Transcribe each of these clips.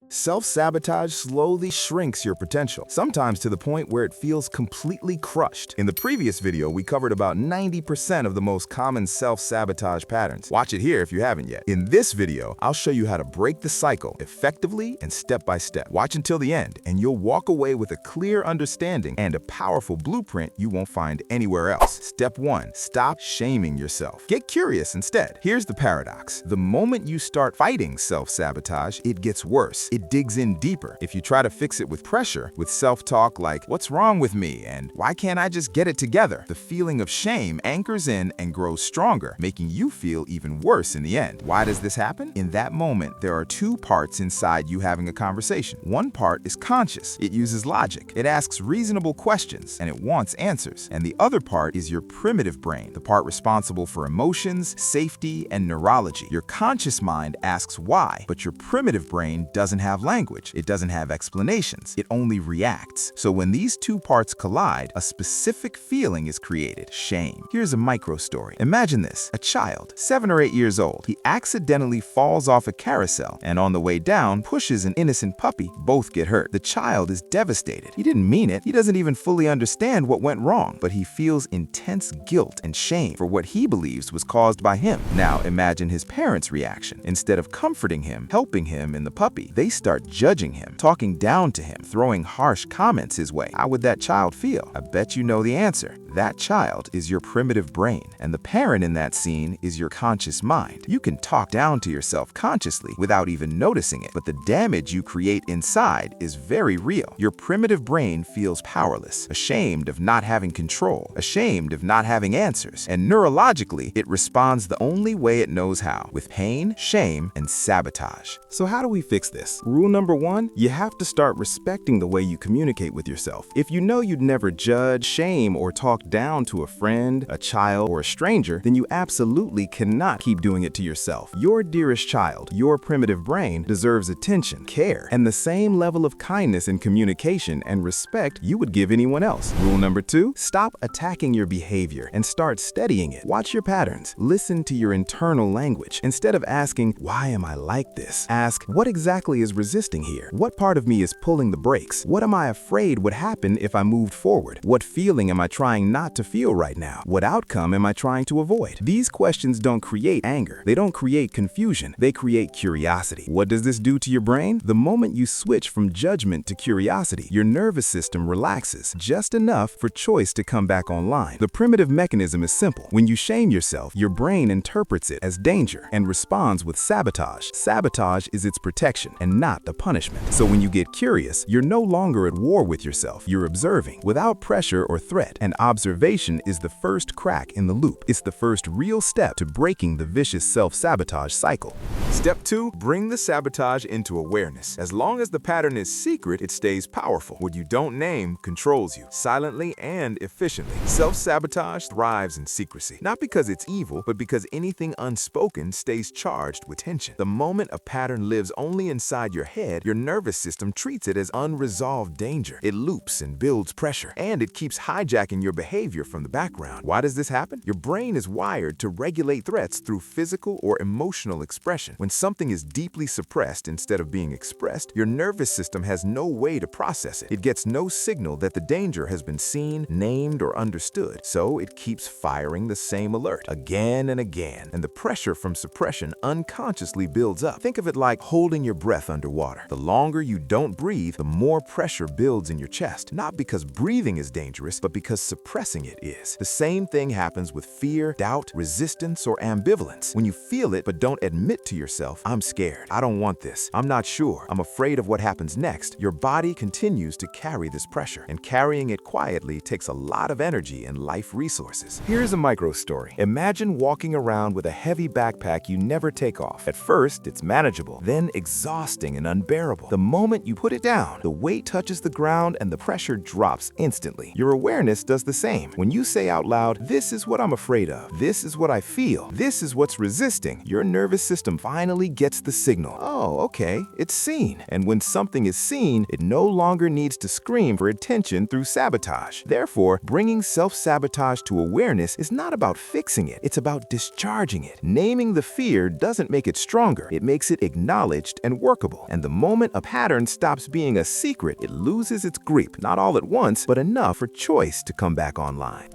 Self-sabotage slowly shrinks your potential, sometimes to the point where it feels completely crushed. In the previous video, we covered about 90% of the most common self-sabotage patterns. Watch it here if you haven't yet. In this video, I'll show you how to break the cycle effectively and step by step. Watch until the end, and you'll walk away with a clear understanding and a powerful blueprint you won't find anywhere else. Step 1. Stop shaming yourself. Get curious instead. Here's the paradox. The moment you start fighting self-sabotage, it gets worse. It digs in deeper. If you try to fix it with pressure, with self-talk like, "What's wrong with me?" and "Why can't I just get it together?" the feeling of shame anchors in and grows stronger, making you feel even worse in the end. Why does this happen? In that moment, there are two parts inside you having a conversation. One part is conscious. It uses logic. It asks reasonable questions, and it wants answers. And the other part is your primitive brain, the part responsible for emotions, safety, and neurology. Your conscious mind asks why, but your primitive brain doesn't have language. It doesn't have explanations. It only reacts. So when these two parts collide, a specific feeling is created: shame. Here's a micro story. Imagine this: a child, 7 or 8 years old. He accidentally falls off a carousel and on the way down pushes an innocent puppy. Both get hurt. The child is devastated. He didn't mean it. He doesn't even fully understand what went wrong, but he feels intense guilt and shame for what he believes was caused by him. Now imagine his parents' reaction. Instead of comforting him, helping him and the puppy, they start judging him, talking down to him, throwing harsh comments his way. How would that child feel? I bet you know the answer. That child is your primitive brain, and the parent in that scene is your conscious mind. You can talk down to yourself consciously without even noticing it, but the damage you create inside is very real. Your primitive brain feels powerless, ashamed of not having control, ashamed of not having answers, and neurologically, it responds the only way it knows how: with pain, shame, and sabotage. So how do we fix this? Rule number 1, you have to start respecting the way you communicate with yourself. If you know you'd never judge, shame, or talk down to a friend, a child, or a stranger, then you absolutely cannot keep doing it to yourself. Your dearest child, your primitive brain, deserves attention, care, and the same level of kindness in communication and respect you would give anyone else. Rule number 2, stop attacking your behavior and start studying it. Watch your patterns. Listen to your internal language. Instead of asking, "Why am I like this?" ask, "What exactly is resisting here? What part of me is pulling the brakes? What am I afraid would happen if I moved forward? What feeling am I trying not to feel right now? What outcome am I trying to avoid?" These questions don't create anger. They don't create confusion. They create curiosity. What does this do to your brain? The moment you switch from judgment to curiosity, your nervous system relaxes just enough for choice to come back online. The primitive mechanism is simple. When you shame yourself, your brain interprets it as danger and responds with sabotage. Sabotage is its protection and not the punishment. So when you get curious, you're no longer at war with yourself. You're observing without pressure or threat, and observation is the first crack in the loop. It's the first real step to breaking the vicious self-sabotage cycle. Step 2, bring the sabotage into awareness. As long as the pattern is secret, it stays powerful. What you don't name controls you, silently and efficiently. Self-sabotage thrives in secrecy, not because it's evil, but because anything unspoken stays charged with tension. The moment a pattern lives only inside your head, your nervous system treats it as unresolved danger. It loops and builds pressure, and it keeps hijacking your behavior from the background. Why does this happen? Your brain is wired to regulate threats through physical or emotional expression. When something is deeply suppressed instead of being expressed, your nervous system has no way to process it. It gets no signal that the danger has been seen, named, or understood. So it keeps firing the same alert again and again, and the pressure from suppression unconsciously builds up. Think of it like holding your breath underwater. The longer you don't breathe, the more pressure builds in your chest, not because breathing is dangerous, but because suppressing it is. The same thing happens with fear, doubt, resistance, or ambivalence. When you feel it but don't admit to yourself, "I'm scared, I don't want this, I'm not sure, I'm afraid of what happens next," your body continues to carry this pressure, and carrying it quietly takes a lot of energy and life resources. Here's a micro story. Imagine walking around with a heavy backpack you never take off. At first, it's manageable, then exhausting and unbearable. The moment you put it down, the weight touches the ground and the pressure drops instantly. Your awareness does the same. When you say out loud, "This is what I'm afraid of. This is what I feel. This is what's resisting," your nervous system finally gets the signal. Oh, okay, it's seen. And when something is seen, it no longer needs to scream for attention through sabotage. Therefore, bringing self-sabotage to awareness is not about fixing it. It's about discharging it. Naming the fear doesn't make it stronger. It makes it acknowledged and workable. And the moment a pattern stops being a secret, it loses its grip, not all at once, but enough for choice to come back online.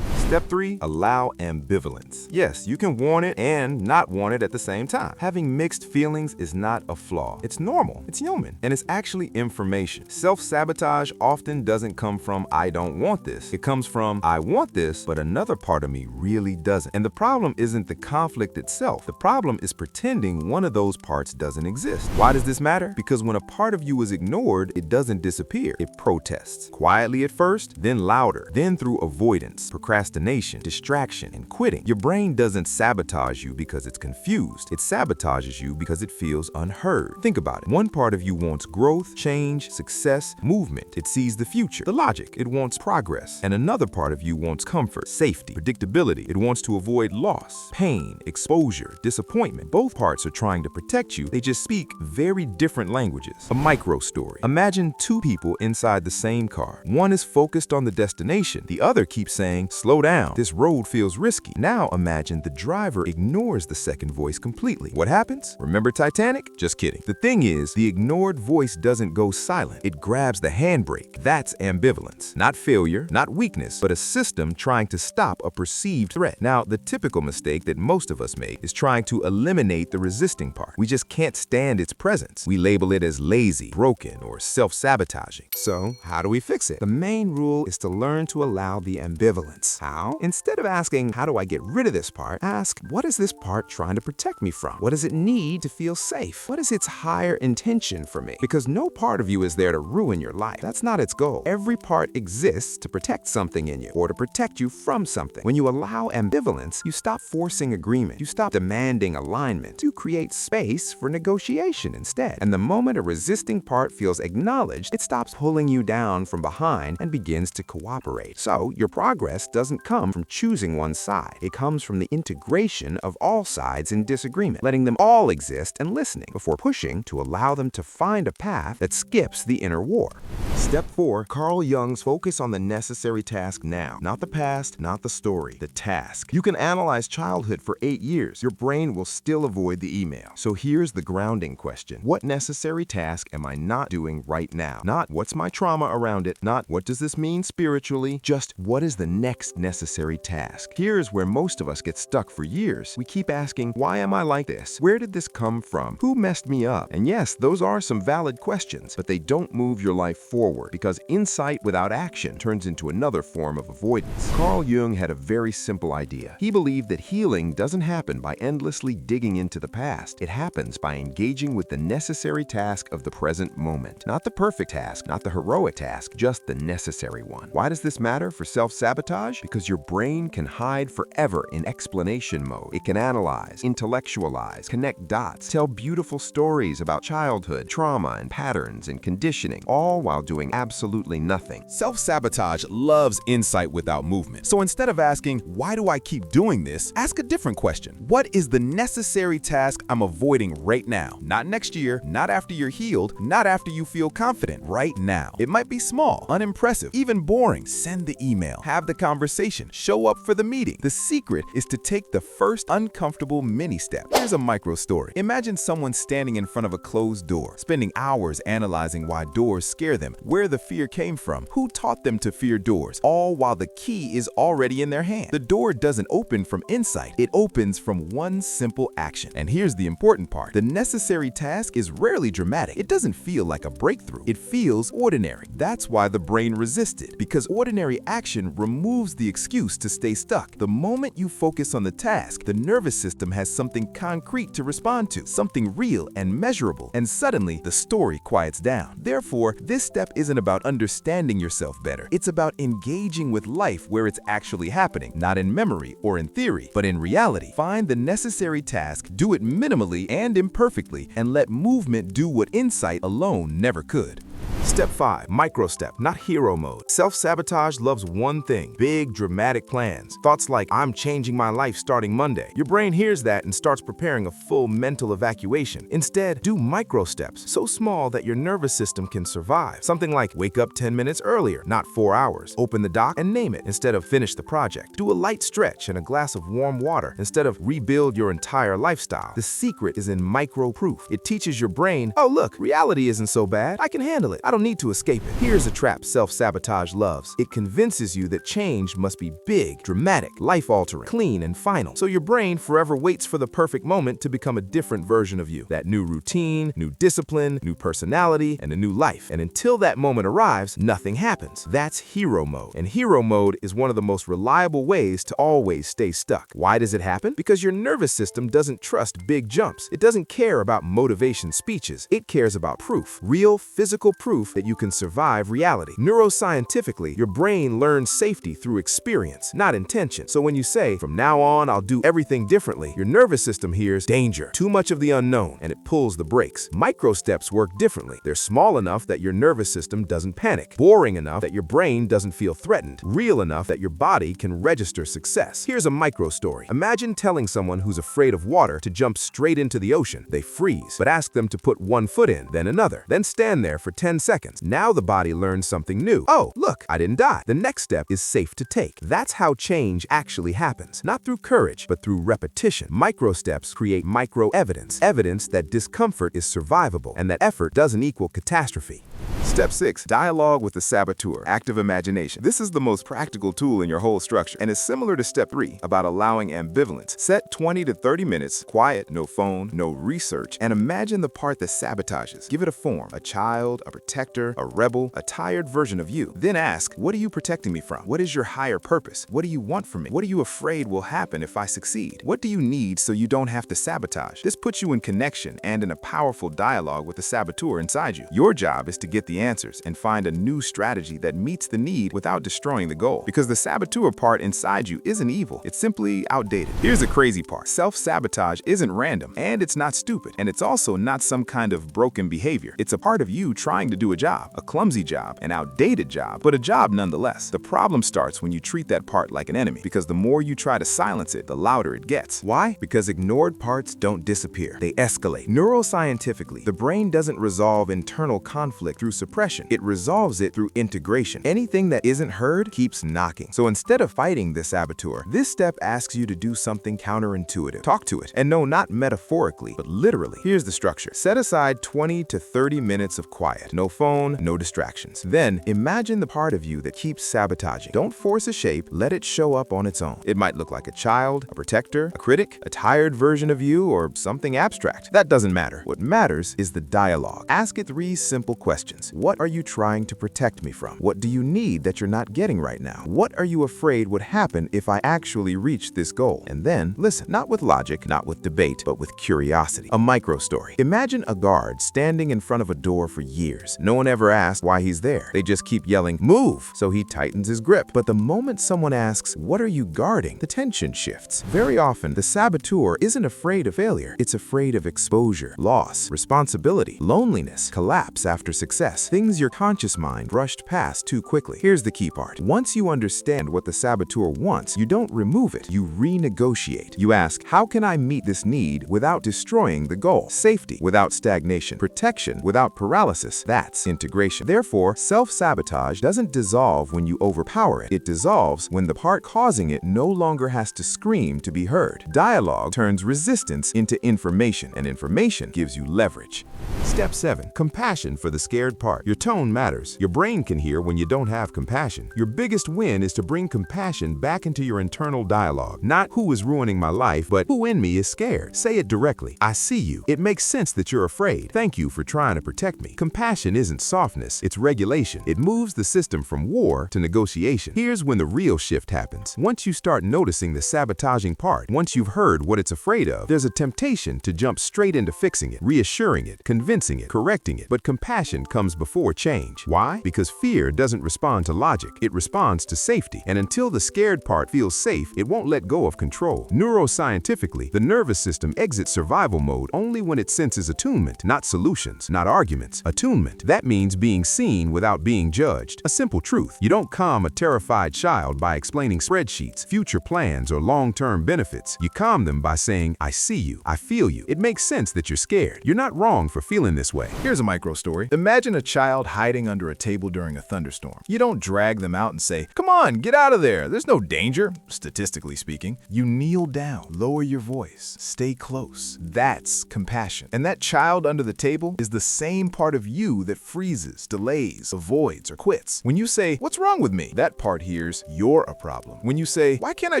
Step 3, allow ambivalence. Yes, you can want it and not want it at the same time. Having mixed feelings is not a flaw. It's normal, it's human, and it's actually information. Self-sabotage often doesn't come from "I don't want this." It comes from "I want this, but another part of me really doesn't." And the problem isn't the conflict itself. The problem is pretending one of those parts doesn't exist. Why does this matter? Because when a part of you is ignored, it doesn't disappear. It protests. Quietly at first, then louder, then through avoidance, procrastination, distraction, and quitting. Your brain doesn't sabotage you because it's confused. It sabotages you because it feels unheard. Think about it. One part of you wants growth, change, success, movement. It sees the future, the logic. It wants progress. And another part of you wants comfort, safety, predictability. It wants to avoid loss, pain, exposure, disappointment. Both parts are trying to protect you. They just speak very different languages. A micro story. Imagine two people inside the same car. One is focused on the destination. The other keeps saying, "Slow down. This road feels risky." Now imagine the driver ignores the second voice completely. What happens? Remember Titanic? Just kidding. The thing is, the ignored voice doesn't go silent. It grabs the handbrake. That's ambivalence. Not failure, not weakness, but a system trying to stop a perceived threat. Now, the typical mistake that most of us make is trying to eliminate the resisting part. We just can't stand its presence. We label it as lazy, broken, or self-sabotaging. So, how do we fix it? The main rule is to learn to allow the ambivalence. How? Instead of asking, "How do I get rid of this part?" ask, "What is this part trying to protect me from? What does it need to feel safe? What is its higher intention for me?" Because no part of you is there to ruin your life. That's not its goal. Every part exists to protect something in you or to protect you from something. When you allow ambivalence, you stop forcing agreement. You stop demanding alignment. You create space for negotiation instead. And the moment a resisting part feels acknowledged, it stops pulling you down from behind and begins to cooperate. So your progress doesn't come from choosing one side. It comes from the integration of all sides in disagreement, letting them all exist and listening before pushing to allow them to find a path that skips the inner war. Step 4, Carl Jung's focus on the necessary task now. Not the past, not the story, the task. You can analyze childhood for 8 years. Your brain will still avoid the email. So here's the grounding question. What necessary task am I not doing right now? Not what's my trauma around it, not what does this mean spiritually, just what is the next necessary task. Here's where most of us get stuck for years. We keep asking, why am I like this? Where did this come from? Who messed me up? And yes, those are some valid questions, but they don't move your life forward because insight without action turns into another form of avoidance. Carl Jung had a very simple idea. He believed that healing doesn't happen by endlessly digging into the past. It happens by engaging with the necessary task of the present moment. Not the perfect task, not the heroic task, just the necessary one. Why does this matter for self-sabotage? Because your brain can hide forever in explanation mode. It can analyze, intellectualize, connect dots, tell beautiful stories about childhood, trauma, and patterns and conditioning, all while doing absolutely nothing. Self-sabotage loves insight without movement. So instead of asking, why do I keep doing this? Ask a different question. What is the necessary task I'm avoiding right now? Not next year, not after you're healed, not after you feel confident, right now. It might be small, unimpressive, even boring. Send the email, have the conversation, show up for the meeting. The secret is to take the first uncomfortable mini step. Here's a micro story. Imagine someone standing in front of a closed door, spending hours analyzing why doors scare them, where the fear came from, who taught them to fear doors, all while the key is already in their hand. The door doesn't open from insight. It opens from one simple action. And here's the important part. The necessary task is rarely dramatic. It doesn't feel like a breakthrough. It feels ordinary. That's why the brain resisted, because ordinary action removes the excuse to stay stuck. The moment you focus on the task, the nervous system has something concrete to respond to, something real and measurable, and suddenly the story quiets down. Therefore, this step isn't about understanding yourself better. It's about engaging with life where it's actually happening, not in memory or in theory, but in reality. Find the necessary task, do it minimally and imperfectly, and let movement do what insight alone never could. Step 5. Micro step, not hero mode. Self-sabotage loves one thing: big, dramatic plans. Thoughts like, I'm changing my life starting Monday. Your brain hears that and starts preparing a full mental evacuation. Instead, do micro steps, so small that your nervous system can survive. Something like, wake up 10 minutes earlier, not 4 hours. Open the doc and name it instead of finish the project. Do a light stretch and a glass of warm water instead of rebuild your entire lifestyle. The secret is in micro proof. It teaches your brain, oh look, reality isn't so bad. I can handle it. I don't need to escape it. Here's a trap self-sabotage loves. It convinces you that change must be big, dramatic, life-altering, clean, and final. So your brain forever waits for the perfect moment to become a different version of you. That new routine, new discipline, new personality, and a new life. And until that moment arrives, nothing happens. That's hero mode. And hero mode is one of the most reliable ways to always stay stuck. Why does it happen? Because your nervous system doesn't trust big jumps. It doesn't care about motivation speeches. It cares about proof. Real, physical proof that you can survive reality. Neuroscientifically, your brain learns safety through experience, not intention. So when you say, from now on, I'll do everything differently, your nervous system hears danger, too much of the unknown, and it pulls the brakes. Micro steps work differently. They're small enough that your nervous system doesn't panic, boring enough that your brain doesn't feel threatened, real enough that your body can register success. Here's a micro story. Imagine telling someone who's afraid of water to jump straight into the ocean. They freeze, but ask them to put one foot in, then another, then stand there for 10 seconds. Now the body learns something new. Oh, look, I didn't die. The next step is safe to take. That's how change actually happens. Not through courage, but through repetition. Micro steps create micro evidence. Evidence that discomfort is survivable and that effort doesn't equal catastrophe. Step 6. Dialogue with the saboteur. Active imagination. This is the most practical tool in your whole structure and is similar to Step 3 about allowing ambivalence. Set 20 to 30 minutes, quiet, no phone, no research, and imagine the part that sabotages. Give it a form: a child, a protector, a rebel, a tired version of you. Then ask, what are you protecting me from? What is your higher purpose? What do you want from me? What are you afraid will happen if I succeed? What do you need so you don't have to sabotage? This puts you in connection and in a powerful dialogue with the saboteur inside you. Your job is to get the answers and find a new strategy that meets the need without destroying the goal. Because the saboteur part inside you isn't evil, it's simply outdated. Here's the crazy part. Self-sabotage isn't random, and it's not stupid, and it's also not some kind of broken behavior. It's a part of you trying to do a job, a clumsy job, an outdated job, but a job nonetheless. The problem starts when you treat that part like an enemy, because the more you try to silence it, the louder it gets. Why? Because ignored parts don't disappear, they escalate. Neuroscientifically, the brain doesn't resolve internal conflict through suppression. It resolves it through integration. Anything that isn't heard keeps knocking. So instead of fighting the saboteur, this step asks you to do something counterintuitive. Talk to it. And no, not metaphorically, but literally. Here's the structure. Set aside 20 to 30 minutes of quiet. No phone, no distractions. Then imagine the part of you that keeps sabotaging. Don't force a shape, let it show up on its own. It might look like a child, a protector, a critic, a tired version of you, or something abstract. That doesn't matter. What matters is the dialogue. Ask it 3 simple questions. What are you trying to protect me from? What do you need that you're not getting right now? What are you afraid would happen if I actually reach this goal? And then listen, not with logic, not with debate, but with curiosity. A micro story. Imagine a guard standing in front of a door for years. No one ever asked why he's there. They just keep yelling, move! So he tightens his grip. But the moment someone asks, what are you guarding? The tension shifts. Very often, the saboteur isn't afraid of failure. It's afraid of exposure, loss, responsibility, loneliness, collapse after success. Things your conscious mind rushed past too quickly. Here's the key part. Once you understand what the saboteur wants, you don't remove it, you renegotiate. You ask, how can I meet this need without destroying the goal? Safety without stagnation, protection without paralysis. That's integration. Therefore, self-sabotage doesn't dissolve when you overpower it. It dissolves when the part causing it no longer has to scream to be heard. Dialogue turns resistance into information, and information gives you leverage. Step 7. Compassion for the scared part. Your tone matters. Your brain can hear when you don't have compassion. Your biggest win is to bring compassion back into your internal dialogue. Not who is ruining my life, but who in me is scared. Say it directly. I see you. It makes sense that you're afraid. Thank you for trying to protect me. Compassion isn't softness, it's regulation. It moves the system from war to negotiation. Here's when the real shift happens. Once you start noticing the sabotaging part, once you've heard what it's afraid of, there's a temptation to jump straight into fixing it, reassuring it, convincing it, correcting it. But compassion comes before change. Why? Because fear doesn't respond to logic, it responds to safety. And until the scared part feels safe, it won't let go of control. Neuroscientifically, the nervous system exits survival mode only when it senses attunement, not solutions, not arguments. Attunement. That means being seen without being judged. A simple truth. You don't calm a terrified child by explaining spreadsheets, future plans, or long-term benefits. You calm them by saying, I see you, I feel you. It makes sense that you're scared. You're not wrong for feeling this way. Here's a micro story. Imagine a child hiding under a table during a thunderstorm. You don't drag them out and say, come on, get out of there. There's no danger, statistically speaking. You kneel down, lower your voice, stay close. That's compassion. And that child under the table is the same part of you that freezes, delays, avoids, or quits. When you say, what's wrong with me? That part hears, you're a problem. When you say, why can't I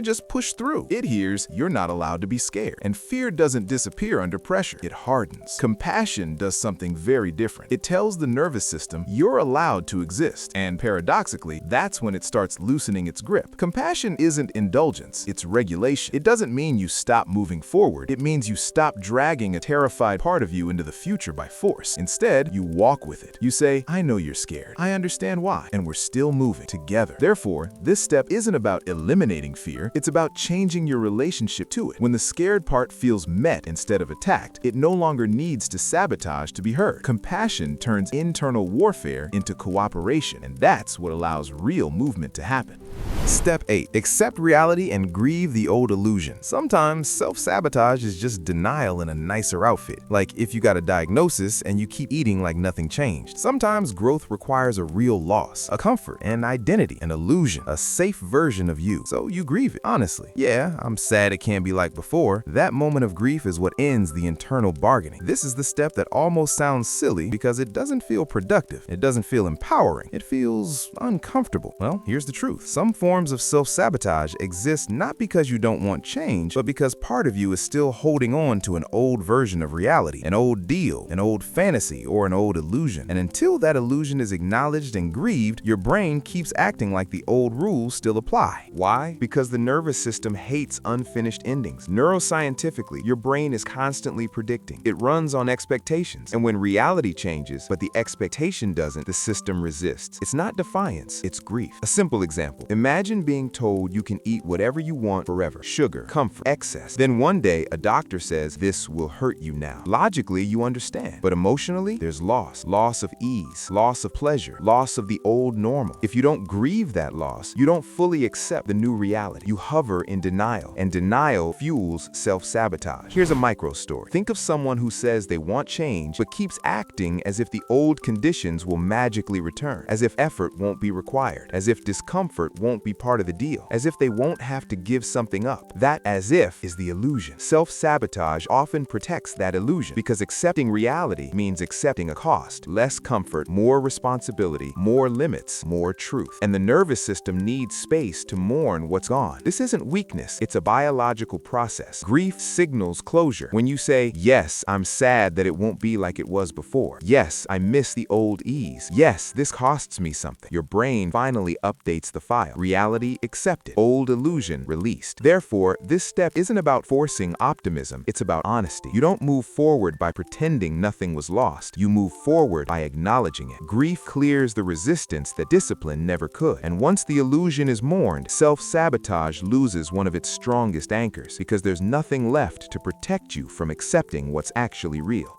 just push through? It hears, you're not allowed to be scared. And fear doesn't disappear under pressure. It hardens. Compassion does something very different. It tells the nervous system, you're allowed to exist. And paradoxically, that's when it starts loosening its grip. Compassion isn't indulgence, it's regulation. It doesn't mean you stop moving forward. It means you stop dragging a terrified part of you into the future by force. Instead, you walk with it. You say, I know you're scared. I understand why. And we're still moving together. Therefore, this step isn't about eliminating fear. It's about changing your relationship to it. When the scared part feels met instead of attacked, it no longer needs to sabotage to be heard. Compassion turns internal warfare into cooperation, and that's what allows real movement to happen. Step 8. Accept reality and grieve the old illusion. Sometimes self-sabotage is just denial in a nicer outfit. Like if you got a diagnosis and you keep eating like nothing changed. Sometimes growth requires a real loss, a comfort, an identity, an illusion, a safe version of you. So you grieve it. Honestly, yeah, I'm sad it can't be like before. That moment of grief is what ends the internal bargaining. This is the step that almost sounds silly because it doesn't feel productive. It doesn't feel empowering. It feels uncomfortable. Well, here's the truth. Some forms of self-sabotage exist not because you don't want change, but because part of you is still holding on to an old version of reality, an old deal, an old fantasy, or an old illusion. And until that illusion is acknowledged and grieved, your brain keeps acting like the old rules still apply. Why? Because the nervous system hates unfinished endings. Neuroscientifically, your brain is constantly predicting. It runs on expectations. And when reality changes, but the expectation doesn't, the system resists. It's not defiance, it's grief. A simple example. Imagine being told you can eat whatever you want forever. Sugar, comfort, excess. Then one day, a doctor says, this will hurt you now. Logically, you understand. But emotionally, there's loss. Loss of ease, loss of pleasure, loss of the old normal. If you don't grieve that loss, you don't fully accept the new reality. You hover in denial, and denial fuels self-sabotage. Here's a micro story. Think of someone who says they want change, but keeps acting as if the old conditions will magically return, as if effort won't be required, as if discomfort won't be part of the deal, as if they won't have to give something up. That as if is the illusion. Self-sabotage often protects that illusion because accepting reality means accepting a cost. Less comfort, more responsibility, more limits, more truth. And the nervous system needs space to mourn what's gone. This isn't weakness, it's a biological process. Grief signals closure. When you say, yes, I'm sad that it won't be like it was before. Yes, I miss the old ease. Yes, this costs me something. Your brain finally updates the file. Reality accepted. Old illusion released. Therefore, this step isn't about forcing optimism, it's about honesty. You don't move forward by pretending nothing was lost. You move forward by acknowledging it. Grief clears the resistance that discipline never could. And once the illusion is mourned, self-sabotage loses one of its strongest anchors because there's nothing left to protect you from accepting what's actually real.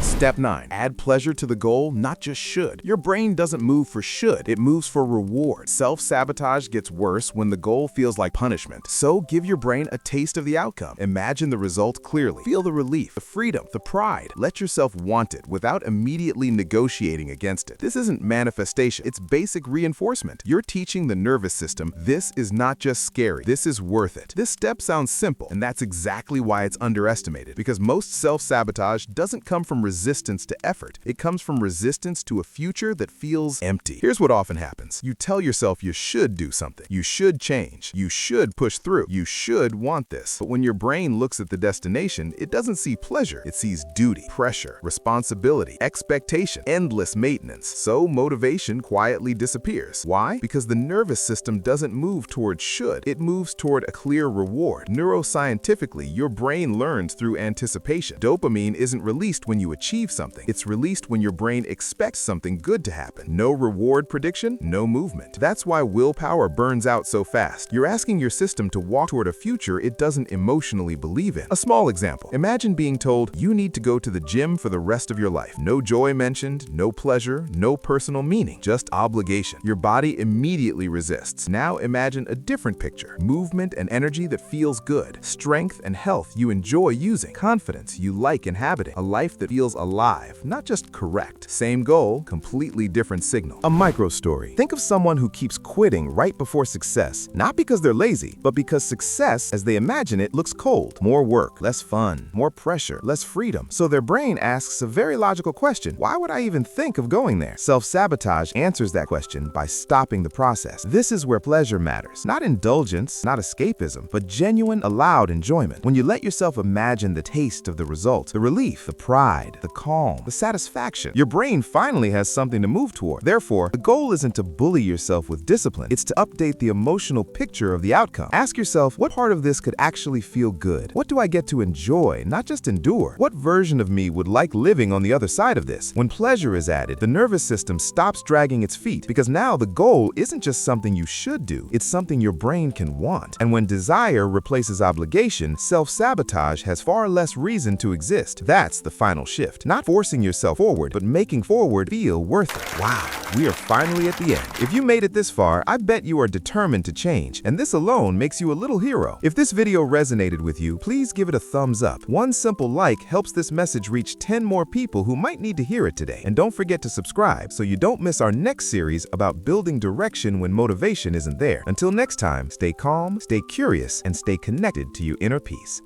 Step 9. Add pleasure to the goal, not just should. Your brain doesn't move for should, it moves for reward. Self-sabotage gets worse when the goal feels like punishment. So give your brain a taste of the outcome. Imagine the result clearly. Feel the relief, the freedom, the pride. Let yourself want it without immediately negotiating against it. This isn't manifestation, it's basic reinforcement. You're teaching the nervous system, this is not just scary, this is worth it. This step sounds simple, and that's exactly why it's underestimated, because most self-sabotage doesn't come from resistance to effort. It comes from resistance to a future that feels empty. Here's what often happens. You tell yourself you should do something. You should change. You should push through. You should want this. But when your brain looks at the destination, it doesn't see pleasure. It sees duty, pressure, responsibility, expectation, endless maintenance. So motivation quietly disappears. Why? Because the nervous system doesn't move toward should. It moves toward a clear reward. Neuroscientifically, your brain learns through anticipation. Dopamine isn't released when when you achieve something. It's released when your brain expects something good to happen. No reward prediction, no movement. That's why willpower burns out so fast. You're asking your system to walk toward a future it doesn't emotionally believe in. A small example. Imagine being told you need to go to the gym for the rest of your life. No joy mentioned, no pleasure, no personal meaning, just obligation. Your body immediately resists. Now imagine a different picture. Movement and energy that feels good. Strength and health you enjoy using. Confidence you like inhabiting. A life that feels alive, not just correct. Same goal, completely different signal. A micro story. Think of someone who keeps quitting right before success, not because they're lazy, but because success, as they imagine it, looks cold. More work, less fun, more pressure, less freedom. So their brain asks a very logical question. Why would I even think of going there? Self-sabotage answers that question by stopping the process. This is where pleasure matters. Not indulgence, not escapism, but genuine, allowed enjoyment. When you let yourself imagine the taste of the result, the relief, the pride, the calm, the satisfaction, your brain finally has something to move toward. Therefore, the goal isn't to bully yourself with discipline. It's to update the emotional picture of the outcome. Ask yourself, what part of this could actually feel good? What do I get to enjoy, not just endure? What version of me would like living on the other side of this? When pleasure is added, the nervous system stops dragging its feet because now the goal isn't just something you should do, it's something your brain can want. And when desire replaces obligation, self-sabotage has far less reason to exist. That's the final shift. Not forcing yourself forward, but making forward feel worth it. Wow, we are finally at the end. If you made it this far, I bet you are determined to change, and this alone makes you a little hero. If this video resonated with you, please give it a thumbs up. One simple like helps this message reach 10 more people who might need to hear it today. And don't forget to subscribe so you don't miss our next series about building direction when motivation isn't there. Until next time, stay calm, stay curious, and stay connected to your inner peace.